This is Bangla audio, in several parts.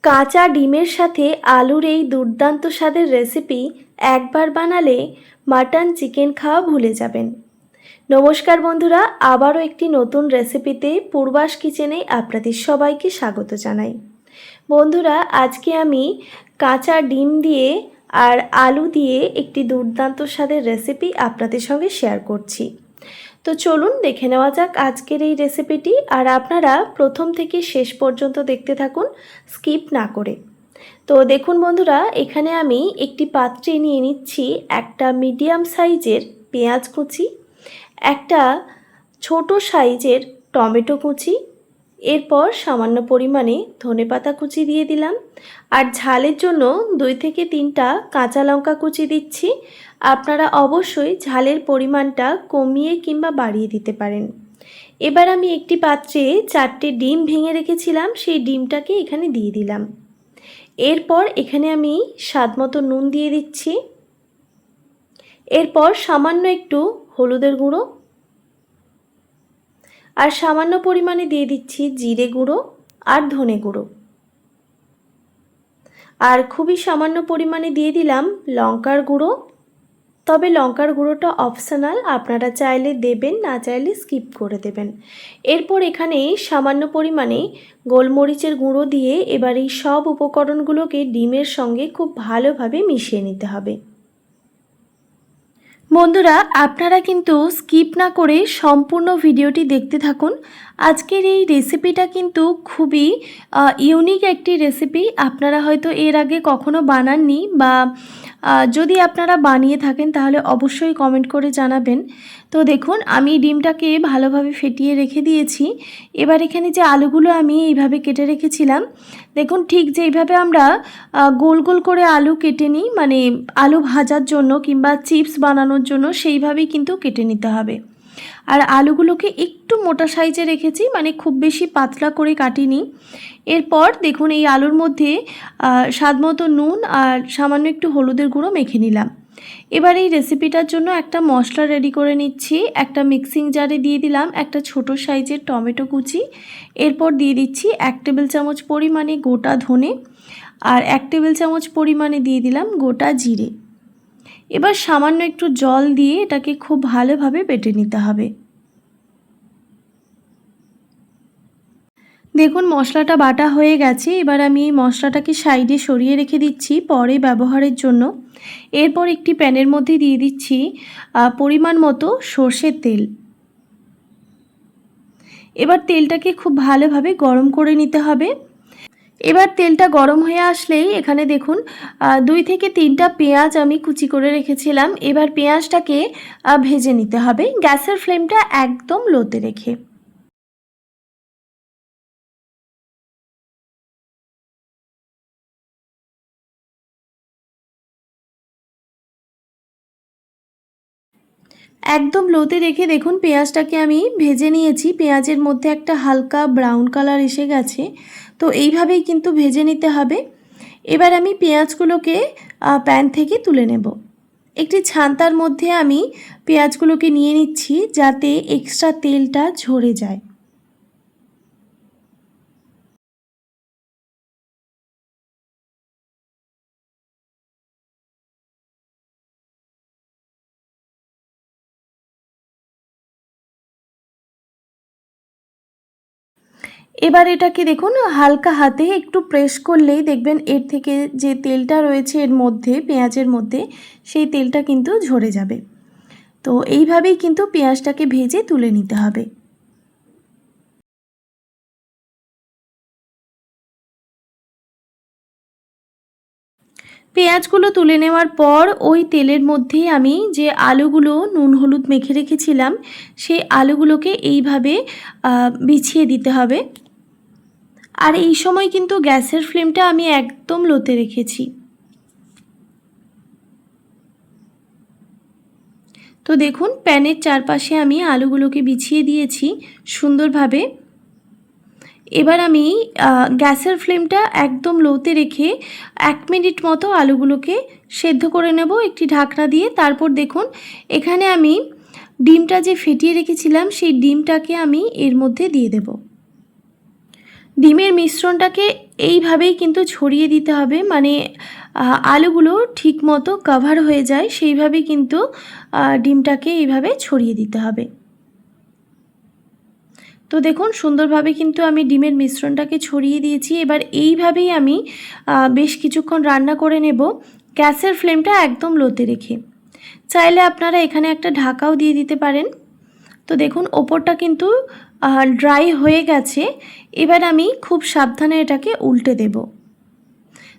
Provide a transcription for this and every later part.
কাঁচা ডিমের সাথে আলুর এই দুর্দান্ত স্বাদের রেসিপি একবার বানালে মাটন চিকেন খাওয়া ভুলে যাবেন। নমস্কার বন্ধুরা, আবারও একটি নতুন রেসিপিতে পূর্বাস কিচেনে আপনাদের সবাইকে স্বাগত জানাই। বন্ধুরা, আজকে আমি কাঁচা ডিম দিয়ে আর আলু দিয়ে একটি দুর্দান্ত স্বাদের রেসিপি আপনাদের সঙ্গে শেয়ার করছি। তো চলুন দেখে নেওয়া যাক আজকের এই রেসিপিটি, আর আপনারা প্রথম থেকে শেষ পর্যন্ত দেখতে থাকুন, স্কিপ না করে। তো দেখুন বন্ধুরা, এখানে আমি একটি পাত্রে নিয়ে নিচ্ছি একটা মিডিয়াম সাইজের পেঁয়াজ কুচি, একটা ছোট সাইজের টমেটো কুচি, এরপর সামান্য পরিমাণে ধনেপাতা কুচি দিয়ে দিলাম, আর ঝালের জন্য 2 থেকে 3টা কাঁচা লঙ্কা কুচি দিচ্ছি। আপনারা অবশ্যই ঝালের পরিমাণটা কমিয়ে কিংবা বাড়িয়ে দিতে পারেন। এবার আমি একটি পাত্রে 4টে ডিম ভেঙে রেখেছিলাম, সেই ডিমটাকে এখানে দিয়ে দিলাম। এরপর এখানে আমি স্বাদমতো নুন দিয়ে দিচ্ছি। এরপর সামান্য একটু হলুদের গুঁড়ো, আর সামান্য পরিমাণে দিয়ে দিচ্ছি জিরে গুঁড়ো আর ধনে গুঁড়ো, আর খুবই সামান্য পরিমাণে দিয়ে দিলাম লঙ্কার গুঁড়ো। তবে লঙ্কার গুঁড়োটা অপশনাল, আপনারা চাইলে দেবেন, না চাইলে স্কিপ করে দেবেন। এরপর এখানে সামান্য পরিমাণে গোলমরিচের গুঁড়ো দিয়ে এবার এই সব উপকরণগুলোকে ডিমের সঙ্গে খুব ভালোভাবে মিশিয়ে নিতে হবে। বন্ধুরা, আপনারা কিন্তু স্কিপ না করে সম্পূর্ণ ভিডিওটি দেখতে থাকুন। আজকের এই রেসিপিটা কিন্তু খুবই ইউনিক একটি রেসিপি। আপনারা হয়তো এর আগে কখনো বানাননি, বা যদি আপনারা বানিয়ে থাকেন তাহলে অবশ্যই কমেন্ট করে জানাবেন। তো দেখুন, আমি ডিমটাকে ভালোভাবে ফেটিয়ে রেখে দিয়েছি। এবার এখানে যে আলুগুলো আমি এইভাবে কেটে রেখেছিলাম, দেখুন ঠিক যেইভাবে আমরা গোল গোল করে আলু কেটে নিই, মানে আলু ভাজার জন্য কিংবা চিপস বানানোর জন্য, সেইভাবেই কিন্তু কেটে নিতে হবে। আর আলুগুলোকে একটু মোটা সাইজে রেখেছি, মানে খুব বেশি পাতলা করে কাটিনি। এরপর দেখুন এই আলুর মধ্যে স্বাদমতো নুন আর সামান্য একটু হলুদের গুঁড়ো মেখে নিলাম। এবার এই রেসিপিটার জন্য একটা মশলা রেডি করে নিচ্ছি। একটা মিক্সিং জারে দিয়ে দিলাম একটা ছোট সাইজের টমেটো কুচি, এরপর দিয়ে দিচ্ছি 1 টেবিল চামচ পরিমাণে গোটা ধনে, আর 1 টেবিল চামচ পরিমাণে দিয়ে দিলাম গোটা জিরে। এবার সামান্য একটু জল দিয়ে এটাকে খুব ভালোভাবে বেটে নিতে হবে। দেখুন মশলাটা বাটা হয়ে গেছে। এবার আমি এই মশলাটাকে সাইডে সরিয়ে রেখে দিচ্ছি পরে ব্যবহারের জন্য। এরপর একটি প্যানের মধ্যে দিয়ে দিচ্ছি পরিমাণ মতো সর্ষের তেল। এবার তেলটাকে খুব ভালোভাবে গরম করে নিতে হবে। এবার তেলটা গরম হয়ে আসলেই এখানে দেখুন 2 থেকে 3টা পেঁয়াজ আমি কুচি করে রেখেছিলাম। এবার পেঁয়াজটাকে ভেজে নিতে হবে, গ্যাসের ফ্লেমটা একদম লোতে রেখে। একদম লোতে রেখে দেখুন পেঁয়াজটাকে আমি ভেজে নিয়েছি। পেঁয়াজের মধ্যে একটা হালকা ব্রাউন কালার এসে গেছে। তো এইভাবেই কিন্তু ভেজে নিতে হবে। এবার আমি পেঁয়াজগুলোকে প্যান থেকে তুলে নেব। একটি ছান্তার মধ্যে আমি পেঁয়াজগুলোকে নিয়ে নিচ্ছি, যাতে এক্সট্রা তেলটা ঝরে যায়। এবার এটাকে দেখুন হালকা হাতে একটু প্রেস করলেই দেখবেন এর থেকে যে তেলটা রয়েছে এর মধ্যে, পেঁয়াজের মধ্যে, সেই তেলটা কিন্তু ঝরে যাবে। তো এইভাবেই কিন্তু পেঁয়াজটাকে ভেজে তুলে নিতে হবে। পেঁয়াজগুলো তুলে নেওয়ার পর ওই তেলের মধ্যেই আমি যে আলুগুলো নুন হলুদ মেখে রেখেছিলাম, সেই আলুগুলোকে এইভাবে বিছিয়ে দিতে হবে। আর এই সময় কিন্তু গ্যাসের ফ্লেমটা আমি একদম লোতে রেখেছি। তো দেখুন প্যানের চারপাশে আমি আলুগুলোকে বিছিয়ে দিয়েছি সুন্দরভাবে। এবার আমি গ্যাসের ফ্লেমটা একদম লোতে রেখে 1 মিনিট মতো আলুগুলোকে সেদ্ধ করে নেব একটি ঢাকনা দিয়ে। তারপর দেখুন এখানে আমি ডিমটা যে ফেটিয়ে রেখেছিলাম সেই ডিমটাকে আমি এর মধ্যে দিয়ে দেব। ডিমের মিশ্রণটাকে এইভাবেই কিন্তু ছড়িয়ে দিতে হবে, মানে আলুগুলো ঠিকমতো কভার হয়ে যায় সেইভাবেই কিন্তু ডিমটাকে এইভাবে ছড়িয়ে দিতে হবে। তো দেখুন সুন্দরভাবে কিন্তু আমি ডিমের মিশ্রণটাকে ছড়িয়ে দিয়েছি। এবার এইভাবেই আমি বেশ কিছুক্ষণ রান্না করে নেব, গ্যাসের ফ্লেমটা একদম লোতে রেখে। চাইলে আপনারা এখানে একটা ঢাকাও দিয়ে দিতে পারেন। তো দেখুন ওপরটা কিন্তু ড্রাই হয়ে গেছে। এবার আমি খুব সাবধানে এটাকে উল্টে দেব।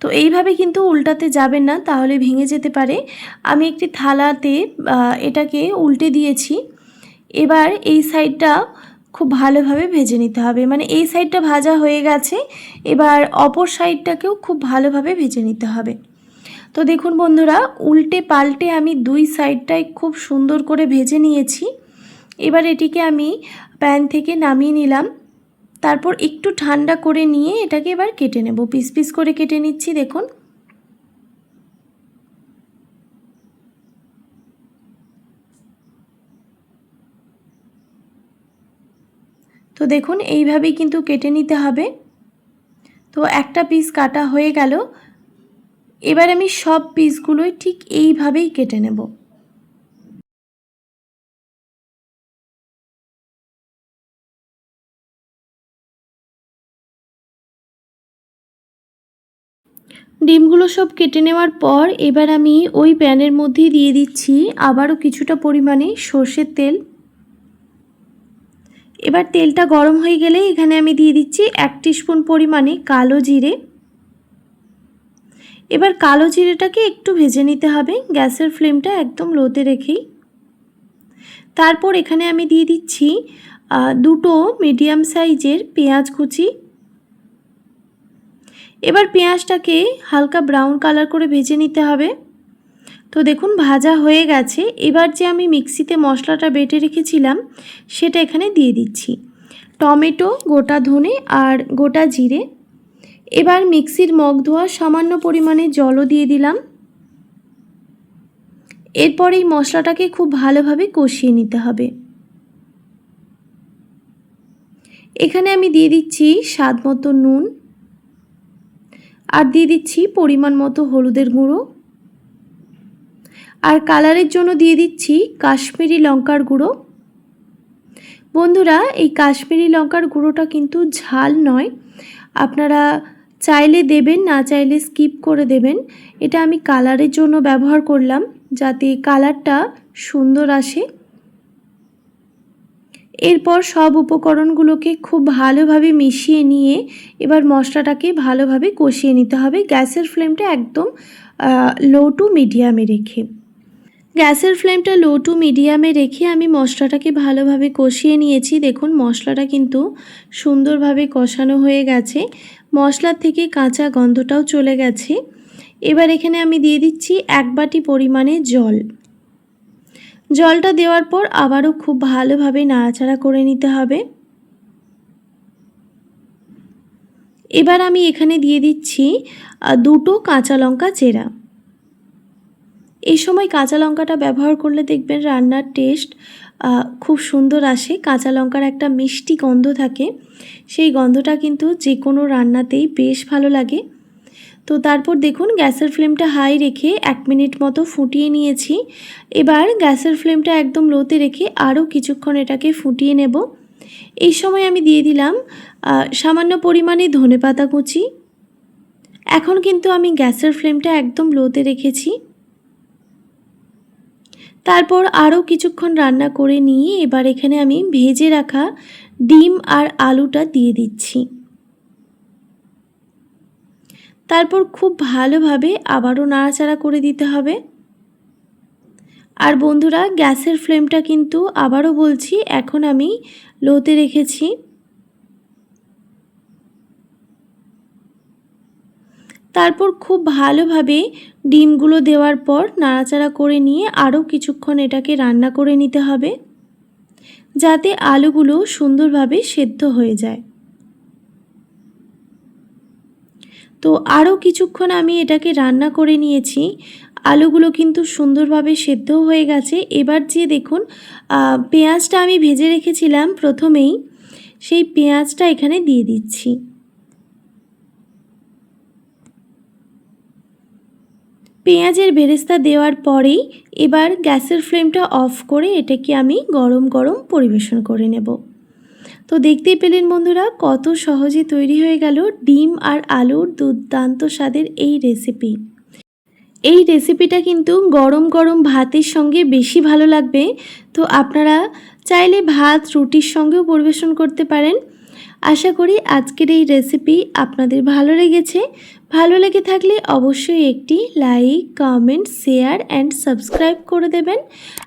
তো এইভাবে কিন্তু উল্টাতে যাবেন না, তাহলে ভেঙে যেতে পারে। আমি একটি থালাতে এটাকে উল্টে দিয়েছি। এবার এই সাইডটা খুব ভালোভাবে ভেজে নিতে হবে, মানে এই সাইডটা ভাজা হয়ে গেছে, এবার অপর সাইডটাকেও খুব ভালোভাবে ভেজে নিতে হবে। তো দেখুন বন্ধুরা, উল্টে পাল্টে আমি দুই সাইডটাই খুব সুন্দর করে ভেজে নিয়েছি। এবার এটিকে আমি প্যান থেকে নামিয়ে নিলাম। তারপর একটু ঠান্ডা করে নিয়ে এটাকে এবার কেটে নেব, পিস পিস করে কেটে নিচ্ছি। দেখুন তো দেখুন এইভাবেই কিন্তু কেটে নিতে হবে। তো একটা পিস কাটা হয়ে গেল। এবার আমি সব পিসগুলোই ঠিক এইভাবেই কেটে নেব। ডিমগুলো সব কেটে নেওয়ার পর এবার আমি ওই প্যানের মধ্যেই দিয়ে দিচ্ছি আবারও কিছুটা পরিমাণে সর্ষের তেল। এবার তেলটা গরম হয়ে গেলে এখানে আমি দিয়ে দিচ্ছি 1 টিস্পুন পরিমাণে কালো জিরে। এবার কালো জিরেটাকে একটু ভেজে নিতে হবে, গ্যাসের ফ্লেমটা একদম লোতে রেখেই। তারপর এখানে আমি দিয়ে দিচ্ছি দুটো মিডিয়াম সাইজের পেঁয়াজ কুচি। এবার পেঁয়াজটাকে হালকা ব্রাউন কালার করে ভেজে নিতে হবে। তো দেখুন ভাজা হয়ে গেছে। এবার যে আমি মিক্সিতে মশলাটা বেটে রেখেছিলাম সেটা এখানে দিয়ে দিচ্ছি, টমেটো, গোটা ধনে আর গোটা জিরে। এবার মিক্সির মগ ধোয়া সামান্য পরিমাণে জলও দিয়ে দিলাম। এরপর এই মশলাটাকে খুব ভালোভাবে কষিয়ে নিতে হবে। এখানে আমি দিয়ে দিচ্ছি স্বাদ মতো নুন, আর দিয়ে দিচ্ছি পরিমাণ মতো হলুদের গুঁড়ো, আর কালারের জন্য দিয়ে দিচ্ছি কাশ্মীরি লঙ্কার গুঁড়ো। বন্ধুরা এই কাশ্মীরি লঙ্কার গুঁড়োটা কিন্তু ঝাল নয়, আপনারা চাইলে দেবেন, না চাইলে স্কিপ করে দেবেন। এটা আমি কালারের জন্য ব্যবহার করলাম, যাতে কালারটা সুন্দর আসে। এরপর সব উপকরণগুলোকে খুব ভালোভাবে মিশিয়ে নিয়ে এবার মশলাটাকে ভালোভাবে কষিয়ে নিতে হবে, গ্যাসের ফ্লেমটা একদম লো টু মিডিয়ামে রেখে। গ্যাসের ফ্লেমটা লো টু মিডিয়ামে রেখে আমি মশলাটাকে ভালোভাবে কষিয়ে নিয়েছি। দেখুন মশলাটা কিন্তু সুন্দরভাবে কষানো হয়ে গেছে, মশলার থেকে কাঁচা গন্ধটাও চলে গেছে। এবার এখানে আমি দিয়ে দিচ্ছি 1 বাটি পরিমাণে জল। জলটা দেওয়ার পর আবারও খুব ভালোভাবে নাড়াচাড়া করে নিতে হবে। এবার আমি এখানে দিয়ে দিচ্ছি দুটো কাঁচা লঙ্কা চেরা। এই সময় কাঁচা লঙ্কাটা ব্যবহার করলে দেখবেন রান্নার টেস্ট খুব সুন্দর আসে। কাঁচা লঙ্কার একটা মিষ্টি গন্ধ থাকে, সেই গন্ধটা কিন্তু যে কোনো রান্নাতেই বেশ ভালো লাগে। তো তারপর দেখুন গ্যাসের ফ্লেমটা হাই রেখে 1 মিনিট মতো ফুটিয়ে নিয়েছি। এবার গ্যাসের ফ্লেমটা একদম লোতে রেখে আরও কিছুক্ষণ এটাকে ফুটিয়ে নেব। এই সময় আমি দিয়ে দিলাম সামান্য পরিমাণে ধনেপাতা কুচি। এখন কিন্তু আমি গ্যাসের ফ্লেমটা একদম লোতে রেখেছি। তারপর আরও কিছুক্ষণ রান্না করে নিয়ে এবার এখানে আমি ভেজে রাখা ডিম আর আলুটা দিয়ে দিচ্ছি। তারপর খুব ভালোভাবে আবারও নাড়াচাড়া করে দিতে হবে। আর বন্ধুরা গ্যাসের ফ্লেমটা কিন্তু আবারও বলছি এখন আমি লোতে রেখেছি। তারপর খুব ভালোভাবে ডিমগুলো দেওয়ার পর নাড়াচাড়া করে নিয়ে আরও কিছুক্ষণ এটাকে রান্না করে নিতে হবে, যাতে আলুগুলো সুন্দরভাবে সেদ্ধ হয়ে যায়। তো আরও কিছুক্ষণ আমি এটাকে রান্না করে নিয়েছি, আলুগুলো কিন্তু সুন্দরভাবে সেদ্ধও হয়ে গেছে। এবার যে দেখুন পেঁয়াজটা আমি ভেজে রেখেছিলাম প্রথমেই, সেই পেঁয়াজটা এখানে দিয়ে দিচ্ছি। পেঁয়াজের বেরেস্তা দেওয়ার পরেই এবার গ্যাসের ফ্লেমটা অফ করে এটাকে আমি গরম গরম পরিবেশন করে নেব। তো দেখতেই পেলেন বন্ধুরা, কত সহজে তৈরি হয়ে গেল ডিম আর আলুর দুর্দান্ত স্বাদের এই রেসিপি। এই রেসিপিটা কিন্তু গরম গরম ভাতের সঙ্গে বেশি ভালো লাগবে। তো আপনারা চাইলে ভাত রুটির সঙ্গেও পরিবেশন করতে পারেন। আশা করি আজকের এই রেসিপি আপনাদের ভালো লেগেছে। ভালো লেগে থাকলে অবশ্যই একটি like, comment, share and subscribe করে দেবেন।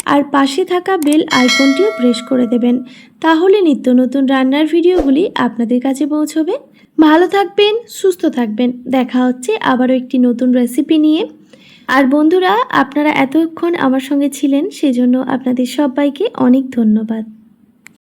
আর পাশে থাকা বেল আইকনটিও প্রেস করে দেবেন। তাহলে নিত্য নতুন রান্নার ভিডিওগুলি আপনাদের কাছে পৌঁছবে। ভালো থাকবেন, সুস্থ থাকবেন। দেখা হচ্ছে আবারও একটি নতুন রেসিপি নিয়ে। আর বন্ধুরা, আপনারা এতক্ষণ আমার সঙ্গে ছিলেন, সেজন্য আপনাদের সবাইকে অনেক ধন্যবাদ।